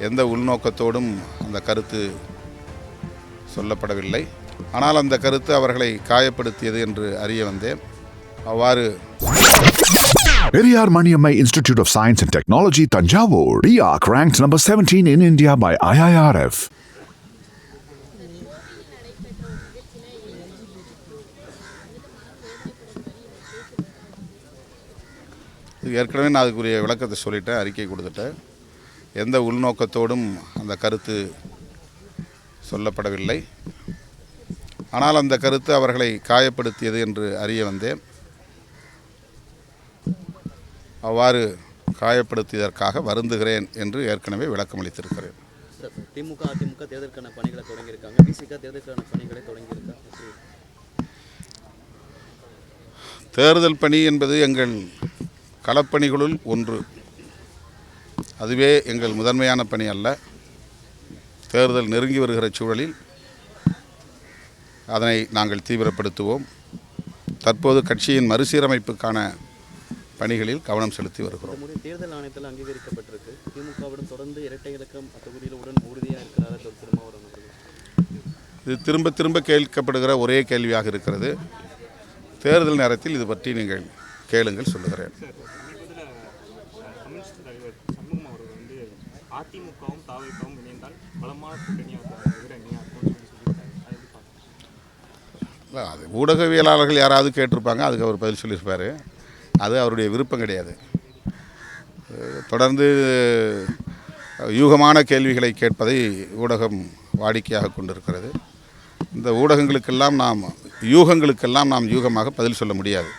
எந்த உள்நோக்கத்தோடும் அந்த கருத்து சொல்லப்படவில்லை. ஆனால் அந்த கருத்து அவர்களை காயப்படுத்தியது என்று அறிய வந்தேன். அவ்வாறு Periyar Maniammai Institute of Science and Technology, Tanjavur, RIAC ranked number 17 in India by IIRF. ஏற்கனவே நான் அதுக்குரிய விளக்கத்தை சொல்லிட்டேன், அறிக்கை கொடுத்துட்டேன். எந்த உள்நோக்கத்தோடும் அந்த கருத்து சொல்லப்படவில்லை. ஆனால் அந்த கருத்து அவர்களை காயப்படுத்தியது என்று அறிய வந்தேன். அவ்வாறு காயப்படுத்தியதற்காக வருந்துகிறேன் என்று ஏற்கனவே விளக்கமளித்திருக்கிறேன். திமுக அதிமுக தேர்தலுக்கான பணிகளை தொடங்கியிருக்காங்க. விசிக தேர்தலுக்கான பணிகளை தொடங்கியிருக்காங்க. தேர்தல் பணி என்பது எங்கள் களப்பணிகளுள் ஒன்று. அதுவே எங்கள் முதன்மையான பணி அல்ல. தேர்தல் நெருங்கி வருகிற சூழலில் அதனை நாங்கள் தீவிரப்படுத்துவோம். தற்போது கட்சியின் மறுசீரமைப்புக்கான பணிகளில் கவனம் செலுத்தி வருகிறோம். தேர்தல் ஆணையத்தில் அங்கீகரிக்கப்பட்டிருக்கு. திமுகவுடன் தொடர்ந்து இரட்டை இலக்கம் தொகுதியில் உடன் உறுதியாக இருக்கிறார் திருமாவளவன். இது திரும்ப திரும்ப கேட்கப்படுகிற ஒரே கேள்வியாக இருக்கிறது. தேர்தல் நேரத்தில் இது பற்றி நீங்கள் கேளுங்கள், சொல்லுகிறேன். அதிமுகவும் தாவேகவும் இணைந்தால் பலமான அது ஊடகவியலாளர்கள் யாராவது கேட்டிருப்பாங்க, அதுக்கு அவர் பதில் சொல்லியிருப்பார். அது அவருடைய விருப்பம் கிடையாது. தொடர்ந்து யூகமான கேள்விகளை கேட்பதை ஊடகம் வாடிக்கையாக கொண்டிருக்கிறது. இந்த ஊடகங்களுக்கெல்லாம் யூகங்களுக்கெல்லாம் யூகமாக பதில் சொல்ல முடியாது.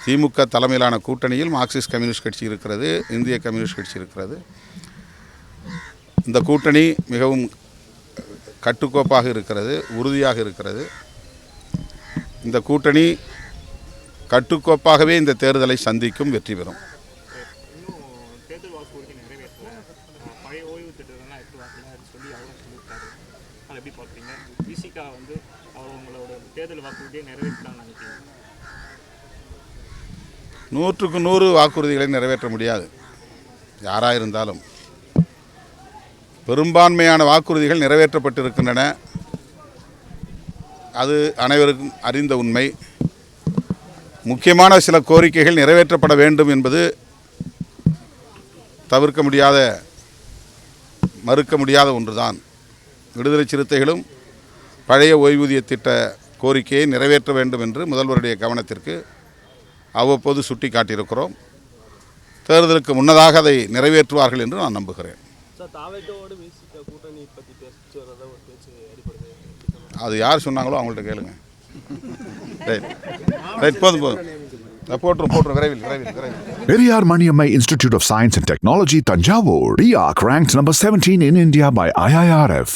திமுக தலைமையிலான கூட்டணியில் மார்க்சிஸ்ட் கம்யூனிஸ்ட் கட்சி இருக்கிறது, இந்திய கம்யூனிஸ்ட் கட்சி இருக்கிறது. இந்த கூட்டணி மிகவும் கட்டுக்கோப்பாக இருக்கிறது, உறுதியாக இருக்கிறது. இந்த கூட்டணி கட்டுக்கோப்பாகவே இந்த தேர்தலை சந்திக்கும், வெற்றி பெறும். நூற்றுக்கு 100 வாக்குறுதிகளை நிறைவேற்ற முடியாது. யாராக இருந்தாலும் பெரும்பான்மையான வாக்குறுதிகள் நிறைவேற்றப்பட்டிருக்கின்றன. அது அனைவருக்கும் அறிந்த உண்மை. முக்கியமான சில கோரிக்கைகள் நிறைவேற்றப்பட வேண்டும் என்பது தவிர்க்க முடியாத, மறுக்க முடியாத ஒன்றுதான். விடுதலை சிறுத்தைகளும் பழைய ஓய்வூதிய திட்ட கோரிக்கையை நிறைவேற்ற வேண்டும் என்று முதல்வருடைய கவனத்திற்கு அவ்வப்போது சுட்டி காட்டியிருக்கிறோம். தேர்தலுக்கு முன்னதாக அதை நிறைவேற்றுவார்கள் என்று நான் நம்புகிறேன். அது யார் சொன்னாங்களோ அவங்கள்ட்ட கேளுங்க. போதும் போட்டுரும் விரைவில். Periyar Maniammai Institute of Science and Technology, Tanjavur, RIAC ranked number 17 in India by IIRF.